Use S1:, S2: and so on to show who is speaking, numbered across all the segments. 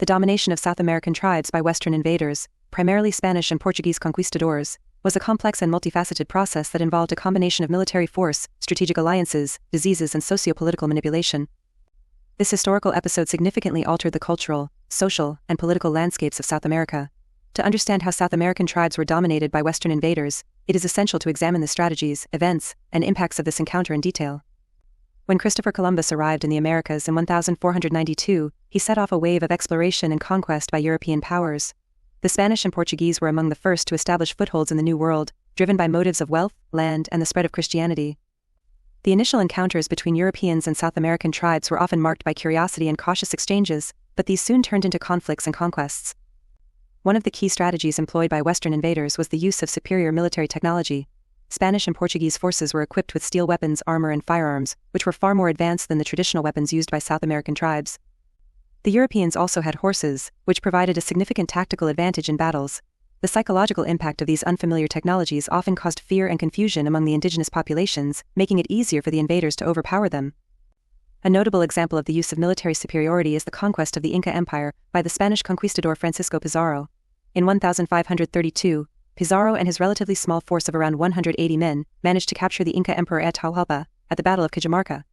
S1: The domination of South American tribes by Western invaders, primarily Spanish and Portuguese conquistadors, was a complex and multifaceted process that involved a combination of military force, strategic alliances, diseases, and socio-political manipulation. This historical episode significantly altered the cultural, social, and political landscapes of South America. To understand how South American tribes were dominated by Western invaders, it is essential to examine the strategies, events, and impacts of this encounter in detail. When Christopher Columbus arrived in the Americas in 1492, he set off a wave of exploration and conquest by European powers. The Spanish and Portuguese were among the first to establish footholds in the New World, driven by motives of wealth, land, and the spread of Christianity. The initial encounters between Europeans and South American tribes were often marked by curiosity and cautious exchanges, but these soon turned into conflicts and conquests. One of the key strategies employed by Western invaders was the use of superior military technology. Spanish and Portuguese forces were equipped with steel weapons, armor, and firearms, which were far more advanced than the traditional weapons used by South American tribes. The Europeans also had horses, which provided a significant tactical advantage in battles. The psychological impact of these unfamiliar technologies often caused fear and confusion among the indigenous populations, making it easier for the invaders to overpower them. A notable example of the use of military superiority is the conquest of the Inca Empire by the Spanish conquistador Francisco Pizarro. In 1532, Pizarro and his relatively small force of around 180 men managed to capture the Inca Emperor Atahualpa at the Battle of Cajamarca.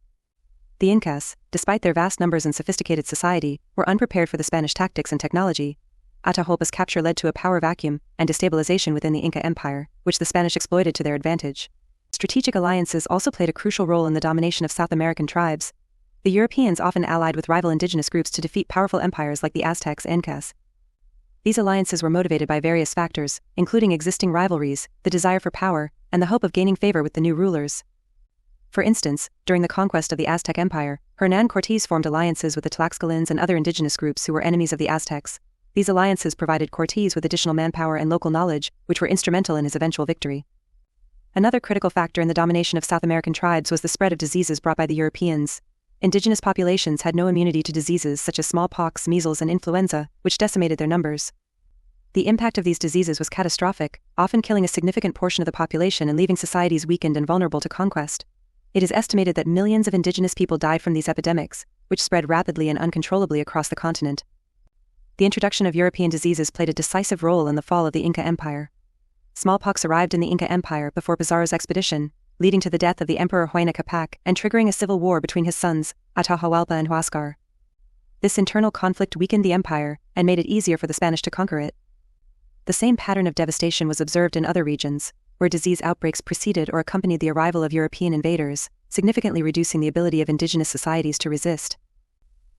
S1: The Incas, despite their vast numbers and sophisticated society, were unprepared for the Spanish tactics and technology. Atahualpa's capture led to a power vacuum and destabilization within the Inca Empire, which the Spanish exploited to their advantage. Strategic alliances also played a crucial role in the domination of South American tribes. The Europeans often allied with rival indigenous groups to defeat powerful empires like the Aztecs and Incas. These alliances were motivated by various factors, including existing rivalries, the desire for power, and the hope of gaining favor with the new rulers. For instance, during the conquest of the Aztec Empire, Hernán Cortés formed alliances with the Tlaxcalans and other indigenous groups who were enemies of the Aztecs. These alliances provided Cortés with additional manpower and local knowledge, which were instrumental in his eventual victory. Another critical factor in the domination of South American tribes was the spread of diseases brought by the Europeans. Indigenous populations had no immunity to diseases such as smallpox, measles, and influenza, which decimated their numbers. The impact of these diseases was catastrophic, often killing a significant portion of the population and leaving societies weakened and vulnerable to conquest. It is estimated that millions of indigenous people died from these epidemics, which spread rapidly and uncontrollably across the continent. The introduction of European diseases played a decisive role in the fall of the Inca Empire. Smallpox arrived in the Inca Empire before Pizarro's expedition, leading to the death of the Emperor Huayna Capac and triggering a civil war between his sons, Atahualpa and Huáscar. This internal conflict weakened the empire and made it easier for the Spanish to conquer it. The same pattern of devastation was observed in other regions, where disease outbreaks preceded or accompanied the arrival of European invaders, significantly reducing the ability of indigenous societies to resist.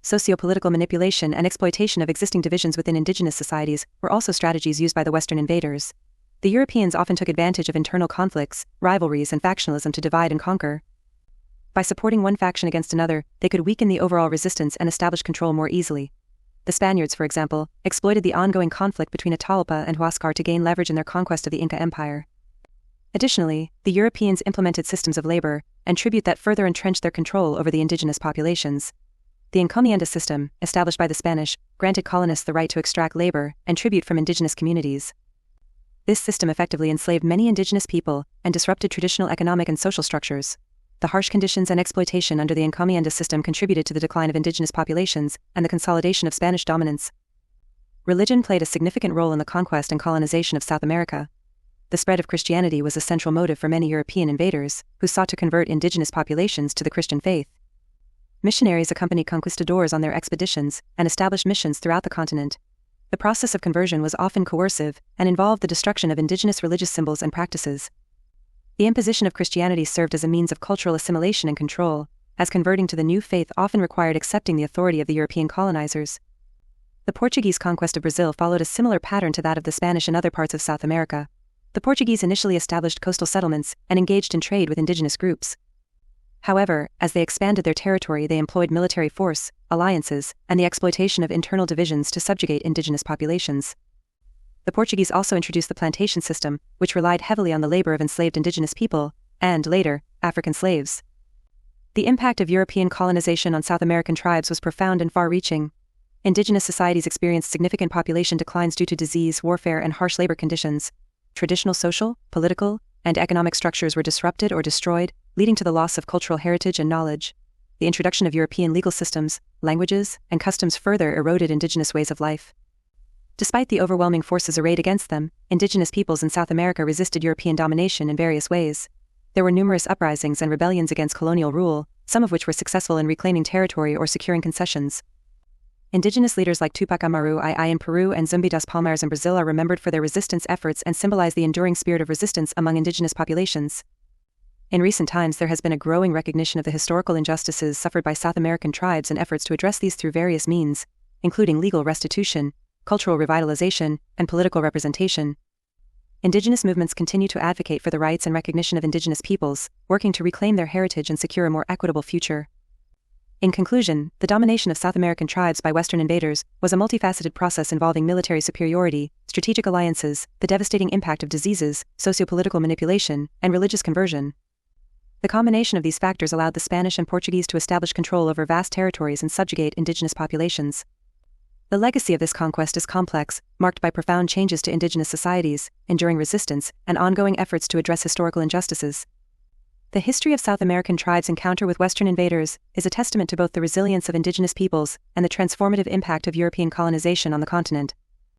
S1: Sociopolitical manipulation and exploitation of existing divisions within indigenous societies were also strategies used by the Western invaders. The Europeans often took advantage of internal conflicts, rivalries, and factionalism to divide and conquer. By supporting one faction against another, they could weaken the overall resistance and establish control more easily. The Spaniards, for example, exploited the ongoing conflict between Atahualpa and Huáscar to gain leverage in their conquest of the Inca Empire. Additionally, the Europeans implemented systems of labor and tribute that further entrenched their control over the indigenous populations. The encomienda system, established by the Spanish, granted colonists the right to extract labor and tribute from indigenous communities. This system effectively enslaved many indigenous people and disrupted traditional economic and social structures. The harsh conditions and exploitation under the encomienda system contributed to the decline of indigenous populations and the consolidation of Spanish dominance. Religion played a significant role in the conquest and colonization of South America. The spread of Christianity was a central motive for many European invaders, who sought to convert indigenous populations to the Christian faith. Missionaries accompanied conquistadors on their expeditions and established missions throughout the continent. The process of conversion was often coercive and involved the destruction of indigenous religious symbols and practices. The imposition of Christianity served as a means of cultural assimilation and control, as converting to the new faith often required accepting the authority of the European colonizers. The Portuguese conquest of Brazil followed a similar pattern to that of the Spanish in other parts of South America. The Portuguese initially established coastal settlements and engaged in trade with indigenous groups. However, as they expanded their territory, they employed military force, alliances, and the exploitation of internal divisions to subjugate indigenous populations. The Portuguese also introduced the plantation system, which relied heavily on the labor of enslaved indigenous people, and, later, African slaves. The impact of European colonization on South American tribes was profound and far-reaching. Indigenous societies experienced significant population declines due to disease, warfare, and harsh labor conditions. Traditional social, political, and economic structures were disrupted or destroyed, leading to the loss of cultural heritage and knowledge. The introduction of European legal systems, languages, and customs further eroded indigenous ways of life. Despite the overwhelming forces arrayed against them, indigenous peoples in South America resisted European domination in various ways. There were numerous uprisings and rebellions against colonial rule, some of which were successful in reclaiming territory or securing concessions. Indigenous leaders like Tupac Amaru II in Peru and Zumbi das Palmares in Brazil are remembered for their resistance efforts and symbolize the enduring spirit of resistance among indigenous populations. In recent times, there has been a growing recognition of the historical injustices suffered by South American tribes and efforts to address these through various means, including legal restitution, cultural revitalization, and political representation. Indigenous movements continue to advocate for the rights and recognition of indigenous peoples, working to reclaim their heritage and secure a more equitable future. In conclusion, the domination of South American tribes by Western invaders was a multifaceted process involving military superiority, strategic alliances, the devastating impact of diseases, sociopolitical manipulation, and religious conversion. The combination of these factors allowed the Spanish and Portuguese to establish control over vast territories and subjugate indigenous populations. The legacy of this conquest is complex, marked by profound changes to indigenous societies, enduring resistance, and ongoing efforts to address historical injustices. The history of South American tribes' encounter with Western invaders is a testament to both the resilience of indigenous peoples and the transformative impact of European colonization on the continent.